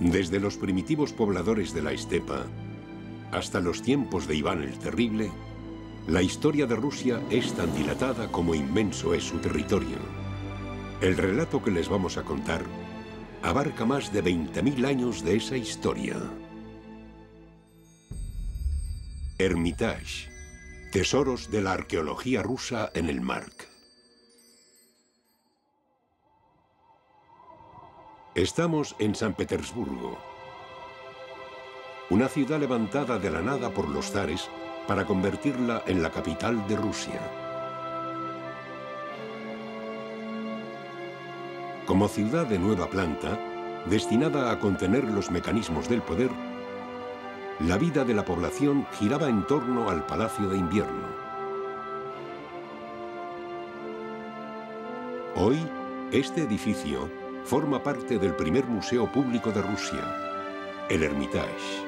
Desde los primitivos pobladores de la estepa hasta los tiempos de Iván el Terrible, la historia de Rusia es tan dilatada como inmenso es su territorio. El relato que les vamos a contar abarca más de 20.000 años de esa historia. Hermitage, tesoros de la arqueología rusa en el Mark. Estamos en San Petersburgo, una ciudad levantada de la nada por los zares para convertirla en la capital de Rusia. Como ciudad de nueva planta, destinada a contener los mecanismos del poder, la vida de la población giraba en torno al Palacio de Invierno. Hoy, este edificio forma parte del primer museo público de Rusia, el Hermitage.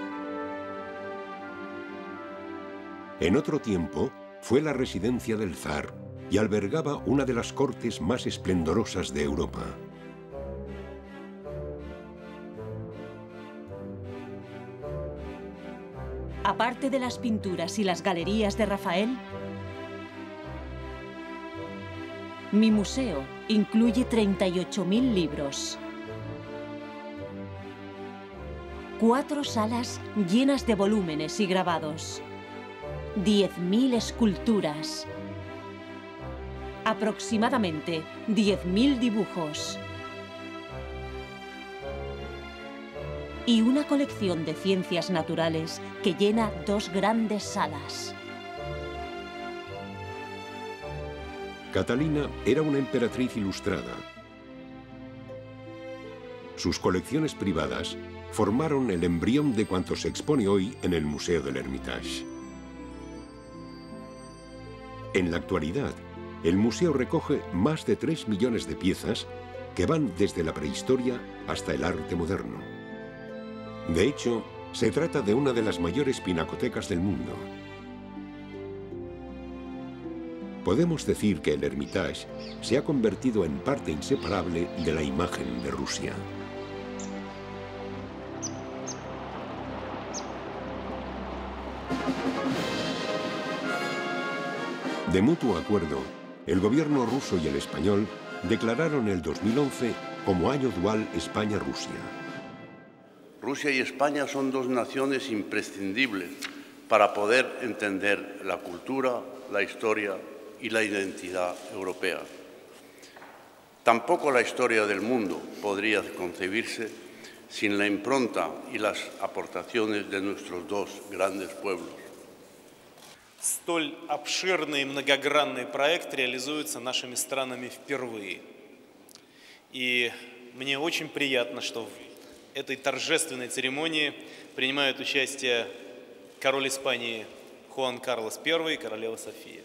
En otro tiempo, fue la residencia del zar y albergaba una de las cortes más esplendorosas de Europa. Aparte de las pinturas y las galerías de Rafael, mi museo incluye 38.000 libros, 4 salas llenas de volúmenes y grabados, 10.000 esculturas, aproximadamente 10.000 dibujos y una colección de ciencias naturales que llena 2 grandes salas. Catalina era una emperatriz ilustrada. Sus colecciones privadas formaron el embrión de cuanto se expone hoy en el Museo del Hermitage. En la actualidad, el museo recoge más de 3 millones de piezas que van desde la prehistoria hasta el arte moderno. De hecho, se trata de una de las mayores pinacotecas del mundo. Podemos decir que el Hermitage se ha convertido en parte inseparable de la imagen de Rusia. De mutuo acuerdo, el gobierno ruso y el español declararon el 2011 como año dual España-Rusia. Rusia y España son 2 naciones imprescindibles para poder entender la cultura, la historia y la identidad europea. Tampoco la historia del mundo podría concebirse sin la impronta y las aportaciones de nuestros 2 grandes pueblos. Столь обширный и многогранный проект реализуется нашими странами впервые. И мне очень приятно, что в этой торжественной церемонии принимают участие король Испании Хуан Карлос I и королева София.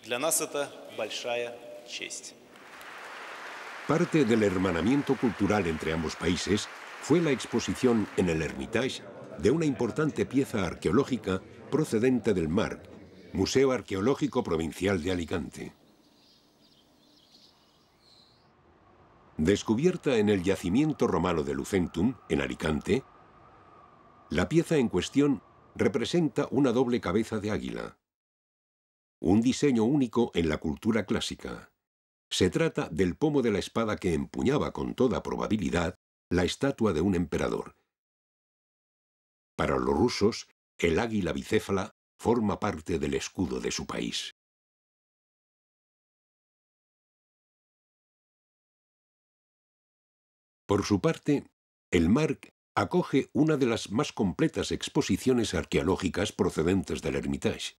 Для нас это большая честь. Parte del hermanamiento cultural entre ambos países fue la exposición en el Hermitage de una importante pieza arqueológica procedente del Mark, Museo Arqueológico Provincial de Alicante. Descubierta en el yacimiento romano de Lucentum, en Alicante, la pieza en cuestión representa una doble cabeza de águila, un diseño único en la cultura clásica. Se trata del pomo de la espada que empuñaba con toda probabilidad la estatua de un emperador. Para los rusos, el águila bicéfala forma parte del escudo de su país. Por su parte, el Mark acoge una de las más completas exposiciones arqueológicas procedentes del Hermitage.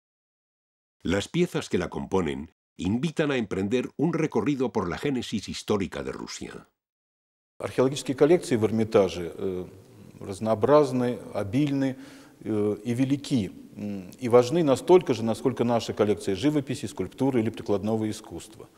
Las piezas que la componen invitan a emprender un recorrido por la génesis histórica de Rusia. Археологические коллекции в Эрмитаже разнообразны, обильны и велики, и важны настолько же, насколько наши коллекции живописи, скульптуры или прикладного искусства.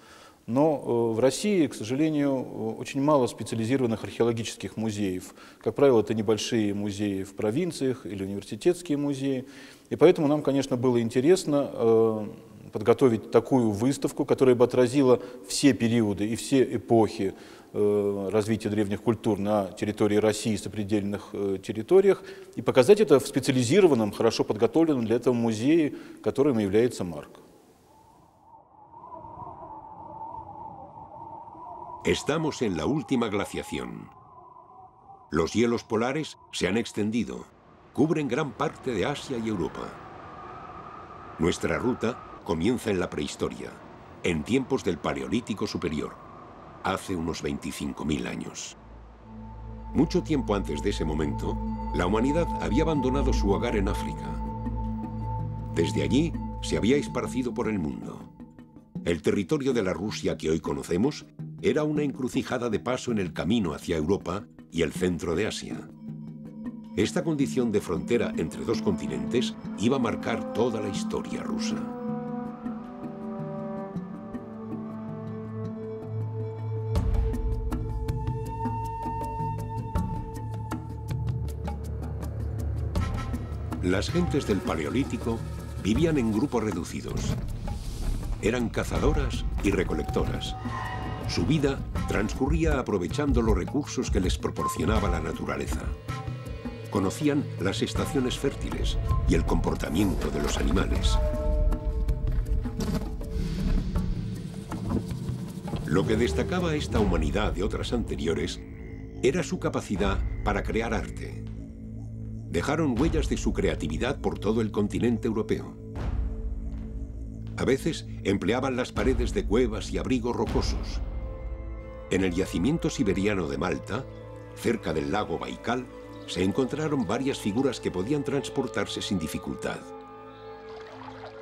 Но в России, к сожалению, очень мало специализированных археологических музеев. Как правило, это небольшие музеи в провинциях или университетские музеи. И поэтому нам, конечно, было интересно подготовить такую выставку, которая бы отразила все периоды и все эпохи развития древних культур на территории России и сопредельных территориях и показать это в специализированном, хорошо подготовленном для этого музее, которым является МАРК. Estamos en la última glaciación. Los hielos polares se han extendido, cubren gran parte de Asia y Europa. Nuestra ruta comienza en la prehistoria, en tiempos del Paleolítico Superior, hace unos 25.000 años. Mucho tiempo antes de ese momento, la humanidad había abandonado su hogar en África. Desde allí se había esparcido por el mundo. El territorio de la Rusia que hoy conocemos era una encrucijada de paso en el camino hacia Europa y el centro de Asia. Esta condición de frontera entre dos continentes iba a marcar toda la historia rusa. Las gentes del Paleolítico vivían en grupos reducidos. Eran cazadoras y recolectoras. Su vida transcurría aprovechando los recursos que les proporcionaba la naturaleza. Conocían las estaciones fértiles y el comportamiento de los animales. Lo que destacaba a esta humanidad de otras anteriores era su capacidad para crear arte. Dejaron huellas de su creatividad por todo el continente europeo. A veces empleaban las paredes de cuevas y abrigos rocosos. En el yacimiento siberiano de Malta, cerca del lago Baikal, se encontraron varias figuras que podían transportarse sin dificultad.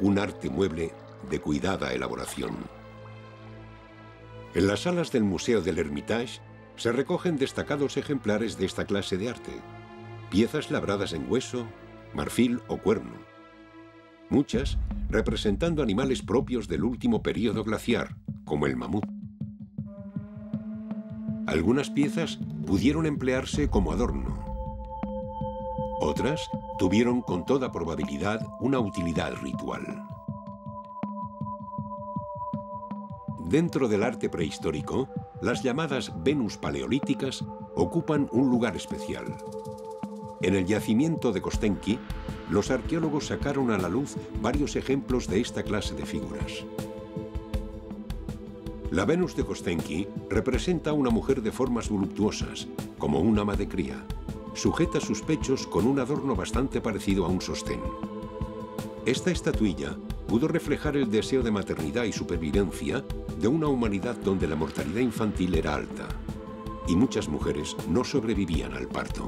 Un arte mueble de cuidada elaboración. En las salas del Museo del Hermitage se recogen destacados ejemplares de esta clase de arte. Piezas labradas en hueso, marfil o cuerno. Muchas representando animales propios del último período glaciar, como el mamut. Algunas piezas pudieron emplearse como adorno. Otras tuvieron con toda probabilidad una utilidad ritual. Dentro del arte prehistórico, las llamadas Venus paleolíticas ocupan un lugar especial. En el yacimiento de Kostenki, los arqueólogos sacaron a la luz varios ejemplos de esta clase de figuras. La Venus de Kostenki representa a una mujer de formas voluptuosas, como un ama de cría. Sujeta sus pechos con un adorno bastante parecido a un sostén. Esta estatuilla pudo reflejar el deseo de maternidad y supervivencia de una humanidad donde la mortalidad infantil era alta, y muchas mujeres no sobrevivían al parto.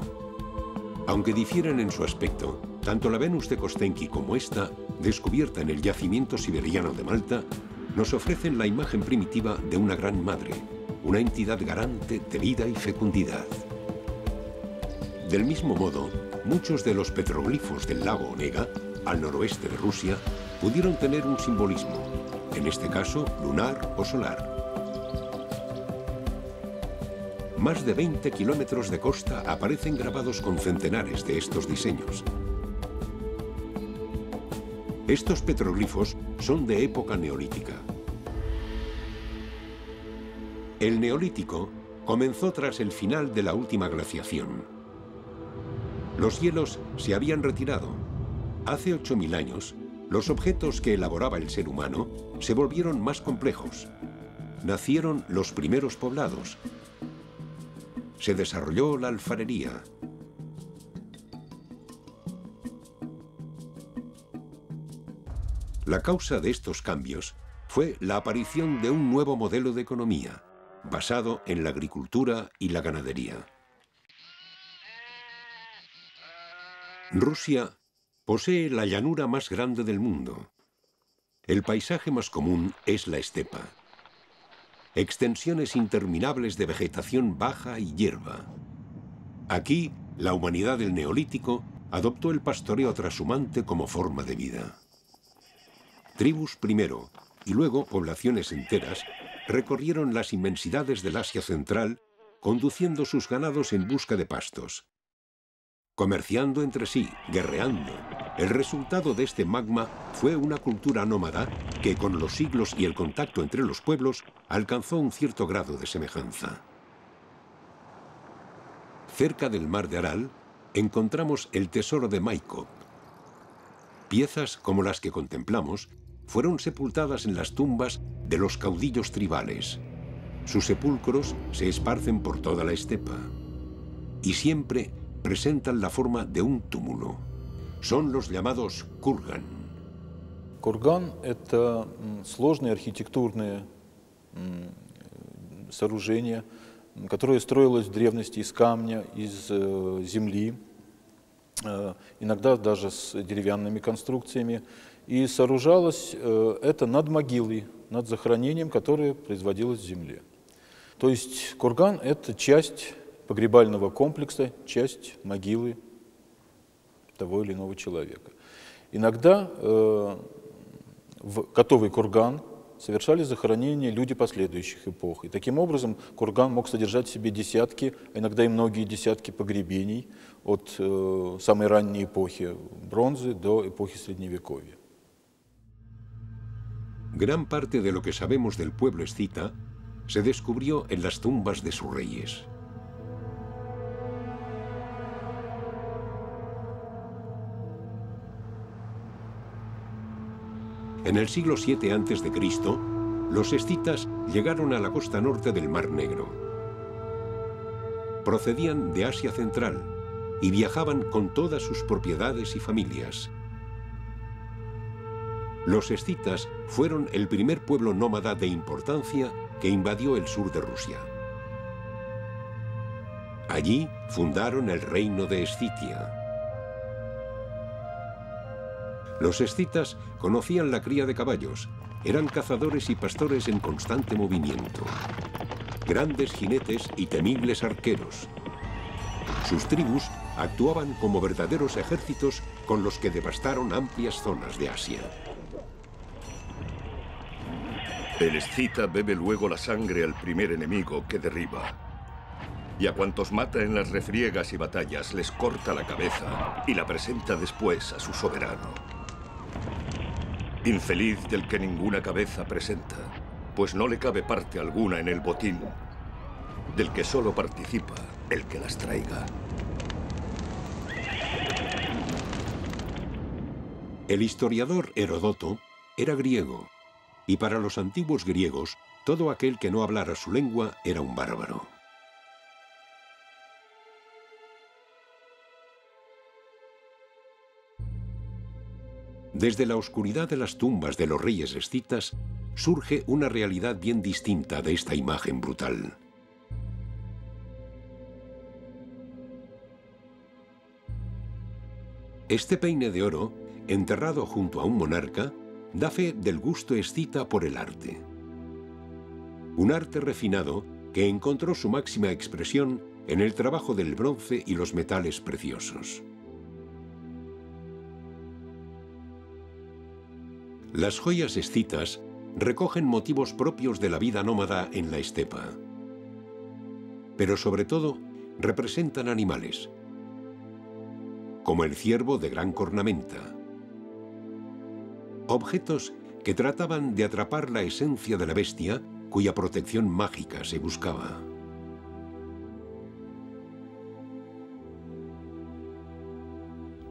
Aunque difieren en su aspecto, tanto la Venus de Kostenki como esta, descubierta en el yacimiento siberiano de Malta, nos ofrecen la imagen primitiva de una gran madre, una entidad garante de vida y fecundidad. Del mismo modo, muchos de los petroglifos del lago Onega, al noroeste de Rusia, pudieron tener un simbolismo, en este caso lunar o solar. Más de 20 kilómetros de costa aparecen grabados con centenares de estos diseños. Estos petroglifos son de época neolítica. El Neolítico comenzó tras el final de la última glaciación. Los hielos se habían retirado. Hace 8.000 años, los objetos que elaboraba el ser humano se volvieron más complejos. Nacieron los primeros poblados. Se desarrolló la alfarería. La causa de estos cambios fue la aparición de un nuevo modelo de economía, basado en la agricultura y la ganadería. Rusia posee la llanura más grande del mundo. El paisaje más común es la estepa. Extensiones interminables de vegetación baja y hierba. Aquí, la humanidad del Neolítico adoptó el pastoreo trashumante como forma de vida. Tribus primero, y luego poblaciones enteras, recorrieron las inmensidades del Asia Central, conduciendo sus ganados en busca de pastos. Comerciando entre sí, guerreando. El resultado de este magma fue una cultura nómada que, con los siglos y el contacto entre los pueblos, alcanzó un cierto grado de semejanza. Cerca del mar de Aral encontramos el tesoro de Maikop. Piezas como las que contemplamos fueron sepultadas en las tumbas de los caudillos tribales. Sus sepulcros se esparcen por toda la estepa y siempre presentan la forma de un túmulo. Son los llamados курган. Курган – это сложные архитектурные сооружения, которое строилось в древности из камня, из земли, иногда даже с деревянными конструкциями. И сооружалось это над могилой, над захоронением, которое производилось в земле. То есть курган – это часть погребального комплекса, часть могилы того или иного человека. Иногда в готовый курган совершали захоронения люди последующих эпох. И таким образом курган мог содержать в себе десятки, а иногда и многие десятки погребений от самой ранней эпохи бронзы до эпохи Средневековья. Gran parte de lo que sabemos del pueblo escita se descubrió en las tumbas de sus reyes. En el siglo VII a.C., los escitas llegaron a la costa norte del Mar Negro. Procedían de Asia Central y viajaban con todas sus propiedades y familias. Los escitas fueron el primer pueblo nómada de importancia que invadió el sur de Rusia. Allí fundaron el reino de Escitia. Los escitas conocían la cría de caballos, eran cazadores y pastores en constante movimiento, grandes jinetes y temibles arqueros. Sus tribus actuaban como verdaderos ejércitos con los que devastaron amplias zonas de Asia. El escita bebe luego la sangre al primer enemigo que derriba. Y a cuantos mata en las refriegas y batallas les corta la cabeza y la presenta después a su soberano. Infeliz del que ninguna cabeza presenta, pues no le cabe parte alguna en el botín, del que solo participa el que las traiga. El historiador Heródoto era griego, y para los antiguos griegos, todo aquel que no hablara su lengua era un bárbaro. Desde la oscuridad de las tumbas de los reyes escitas surge una realidad bien distinta de esta imagen brutal. Este peine de oro, enterrado junto a un monarca, da fe del gusto escita por el arte. Un arte refinado que encontró su máxima expresión en el trabajo del bronce y los metales preciosos. Las joyas escitas recogen motivos propios de la vida nómada en la estepa, pero sobre todo representan animales, como el ciervo de gran cornamenta, objetos que trataban de atrapar la esencia de la bestia cuya protección mágica se buscaba.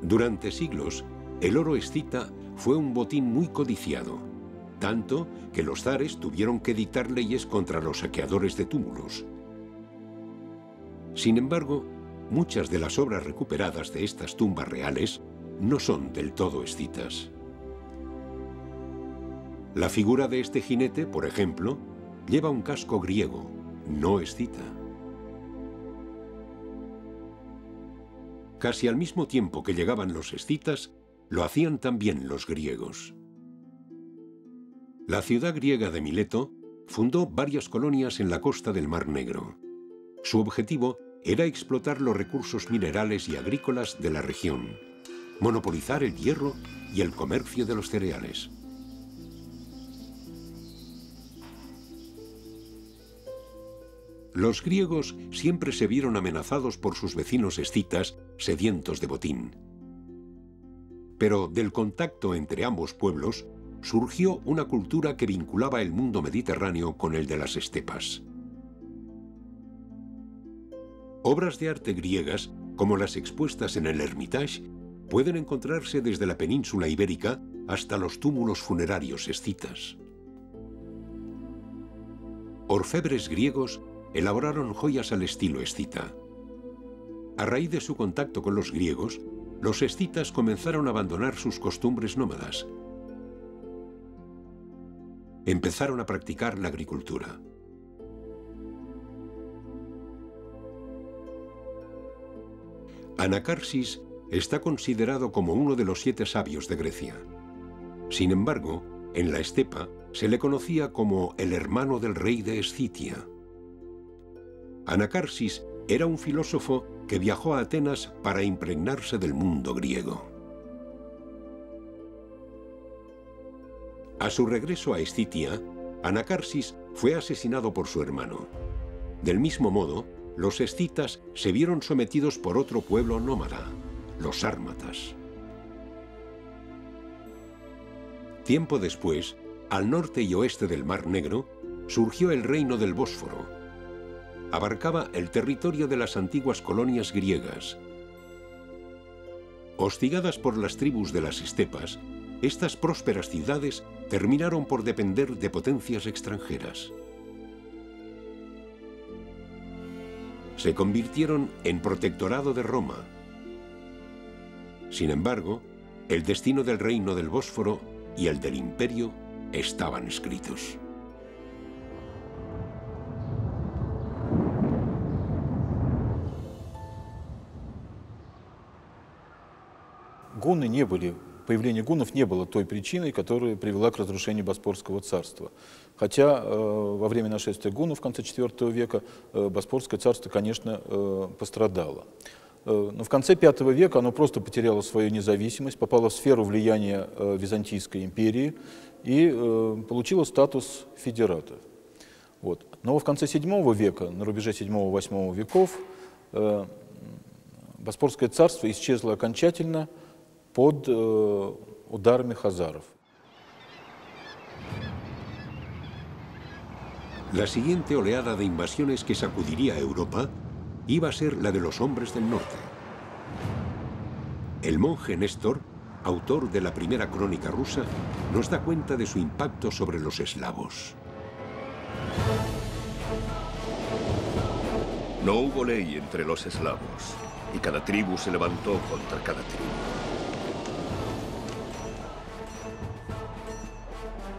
Durante siglos, el oro escita fue un botín muy codiciado, tanto que los zares tuvieron que dictar leyes contra los saqueadores de túmulos. Sin embargo, muchas de las obras recuperadas de estas tumbas reales no son del todo escitas. La figura de este jinete, por ejemplo, lleva un casco griego, no escita. Casi al mismo tiempo que llegaban los escitas, lo hacían también los griegos. La ciudad griega de Mileto fundó varias colonias en la costa del Mar Negro. Su objetivo era explotar los recursos minerales y agrícolas de la región, monopolizar el hierro y el comercio de los cereales. Los griegos siempre se vieron amenazados por sus vecinos escitas sedientos de botín. Pero del contacto entre ambos pueblos surgió una cultura que vinculaba el mundo mediterráneo con el de las estepas. Obras de arte griegas, como las expuestas en el Hermitage, pueden encontrarse desde la península ibérica hasta los túmulos funerarios escitas. Orfebres griegos elaboraron joyas al estilo escita. A raíz de su contacto con los griegos, los escitas comenzaron a abandonar sus costumbres nómadas. Empezaron a practicar la agricultura. Anacarsis está considerado como uno de los 7 sabios de Grecia. Sin embargo, en la estepa se le conocía como el hermano del rey de Escitia. Anacarsis era un filósofo que viajó a Atenas para impregnarse del mundo griego. A su regreso a Escitia, Anacarsis fue asesinado por su hermano. Del mismo modo, los escitas se vieron sometidos por otro pueblo nómada, los sármatas. Tiempo después, al norte y oeste del Mar Negro, surgió el reino del Bósforo. Abarcaba el territorio de las antiguas colonias griegas. Hostigadas por las tribus de las estepas, estas prósperas ciudades terminaron por depender de potencias extranjeras. Se convirtieron en protectorado de Roma. Sin embargo, el destino del reino del Bósforo y el del imperio estaban escritos. Появление гуннов не было той причиной, которая привела к разрушению Боспорского царства. Хотя во время нашествия гуннов в конце IV века Боспорское царство, конечно, пострадало. Но в конце V века оно просто потеряло свою независимость, попало в сферу влияния Византийской империи и получило статус федерата. Вот. Но в конце VII века, на рубеже VII-VIII веков, Боспорское царство исчезло окончательно под ударами хазаров. La siguiente oleada de invasiones que sacudiría a Europa iba a ser la de los hombres del norte. El monje Néstor, autor de la primera crónica rusa, nos da cuenta de su impacto sobre los eslavos. No hubo ley entre los eslavos, y cada tribu se levantó contra cada tribu.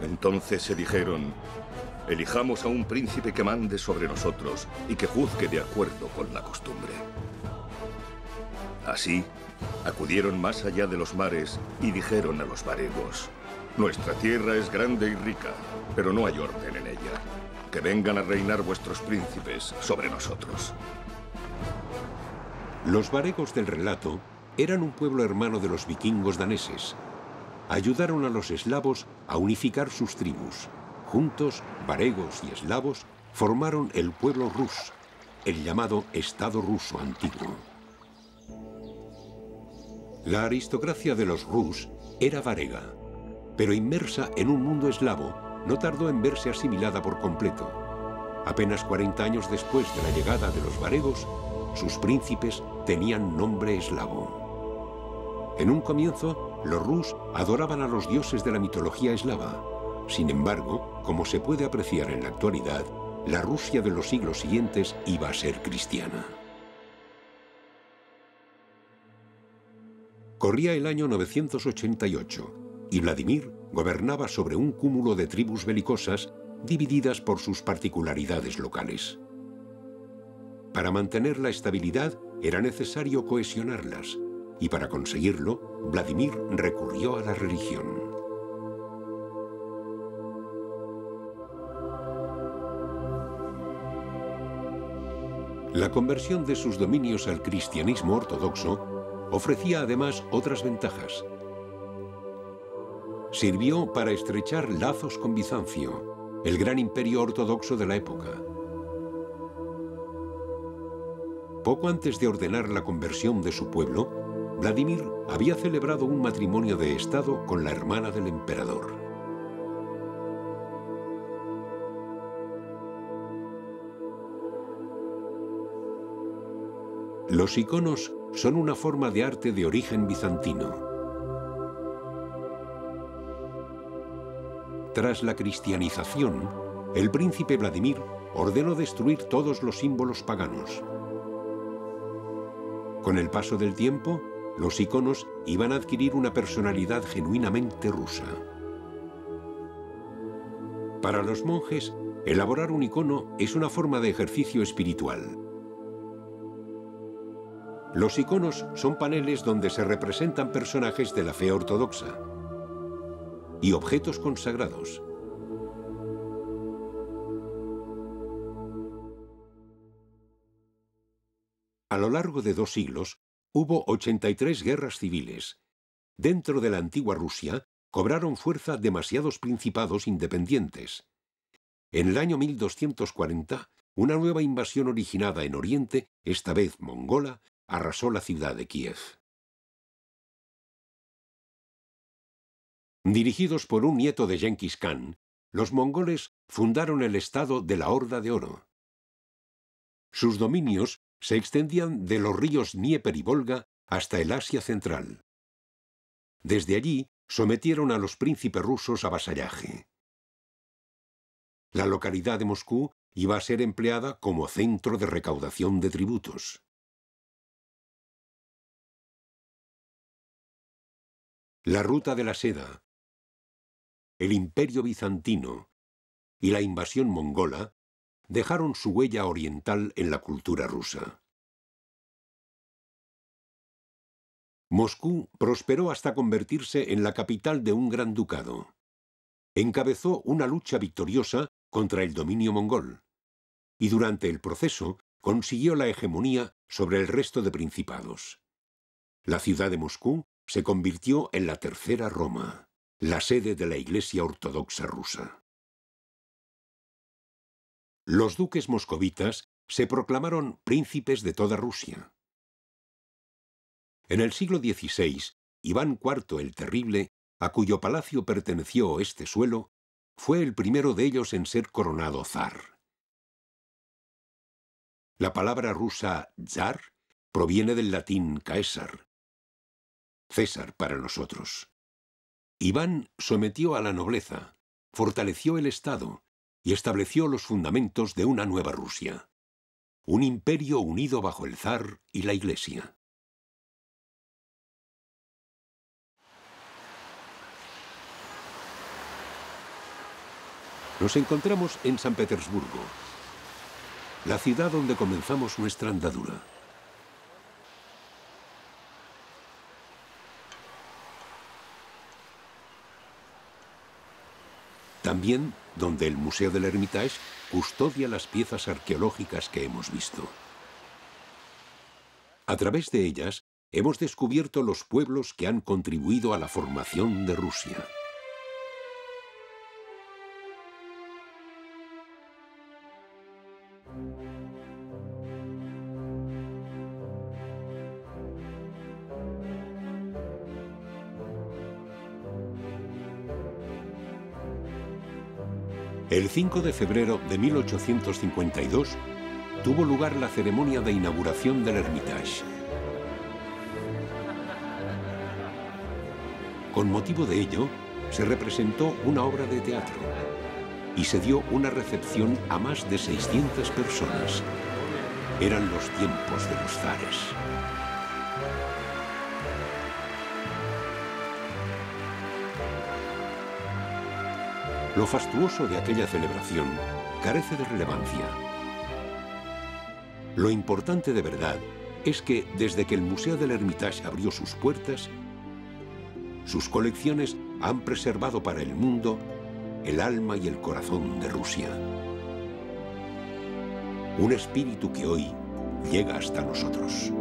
Entonces se dijeron: elijamos a un príncipe que mande sobre nosotros y que juzgue de acuerdo con la costumbre. Así, acudieron más allá de los mares y dijeron a los varegos: nuestra tierra es grande y rica, pero no hay orden en ella. Que vengan a reinar vuestros príncipes sobre nosotros. Los varegos del relato eran un pueblo hermano de los vikingos daneses. Ayudaron a los eslavos a unificar sus tribus. Juntos, varegos y eslavos formaron el pueblo Rus, el llamado Estado ruso antiguo. La aristocracia de los Rus era varega, pero inmersa en un mundo eslavo, no tardó en verse asimilada por completo. Apenas 40 años después de la llegada de los varegos, sus príncipes tenían nombre eslavo. En un comienzo, los Rus adoraban a los dioses de la mitología eslava. Sin embargo, como se puede apreciar en la actualidad, la Rusia de los siglos siguientes iba a ser cristiana. Corría el año 988 y Vladimir gobernaba sobre un cúmulo de tribus belicosas divididas por sus particularidades locales. Para mantener la estabilidad era necesario cohesionarlas, y para conseguirlo, Vladimir recurrió a la religión. La conversión de sus dominios al cristianismo ortodoxo ofrecía además otras ventajas. Sirvió para estrechar lazos con Bizancio, el gran imperio ortodoxo de la época. Poco antes de ordenar la conversión de su pueblo, Vladimir había celebrado un matrimonio de Estado con la hermana del emperador. Los iconos son una forma de arte de origen bizantino. Tras la cristianización, el príncipe Vladimir ordenó destruir todos los símbolos paganos. Con el paso del tiempo, los iconos iban a adquirir una personalidad genuinamente rusa. Para los monjes, elaborar un icono es una forma de ejercicio espiritual. Los iconos son paneles donde se representan personajes de la fe ortodoxa y objetos consagrados. A lo largo de 2 siglos, hubo 83 guerras civiles. Dentro de la antigua Rusia, cobraron fuerza demasiados principados independientes. En el año 1240, una nueva invasión originada en Oriente, esta vez mongola, arrasó la ciudad de Kiev. Dirigidos por un nieto de Genghis Khan, los mongoles fundaron el estado de la Horda de Oro. Sus dominios se extendían de los ríos Dnieper y Volga hasta el Asia Central. Desde allí sometieron a los príncipes rusos a vasallaje. La localidad de Moscú iba a ser empleada como centro de recaudación de tributos. La ruta de la seda, el imperio bizantino y la invasión mongola dejaron su huella oriental en la cultura rusa. Moscú prosperó hasta convertirse en la capital de un gran ducado. Encabezó una lucha victoriosa contra el dominio mongol, y durante el proceso consiguió la hegemonía sobre el resto de principados. La ciudad de Moscú se convirtió en la tercera Roma, la sede de la Iglesia Ortodoxa rusa. Los duques moscovitas se proclamaron príncipes de toda Rusia. En el siglo XVI, Iván IV el Terrible, a cuyo palacio perteneció este suelo, fue el primero de ellos en ser coronado zar. La palabra rusa zar proviene del latín Caesar, César para nosotros. Iván sometió a la nobleza, fortaleció el Estado y estableció los fundamentos de una nueva Rusia, un imperio unido bajo el zar y la Iglesia. Nos encontramos en San Petersburgo, la ciudad donde comenzamos nuestra andadura. También donde el Museo del Hermitage custodia las piezas arqueológicas que hemos visto. A través de ellas hemos descubierto los pueblos que han contribuido a la formación de Rusia. El 5 de febrero de 1852 tuvo lugar la ceremonia de inauguración del Hermitage. Con motivo de ello, se representó una obra de teatro y se dio una recepción a más de 600 personas. Eran los tiempos de los zares. Lo fastuoso de aquella celebración carece de relevancia. Lo importante de verdad es que desde que el Museo del Hermitage abrió sus puertas, sus colecciones han preservado para el mundo el alma y el corazón de Rusia. Un espíritu que hoy llega hasta nosotros.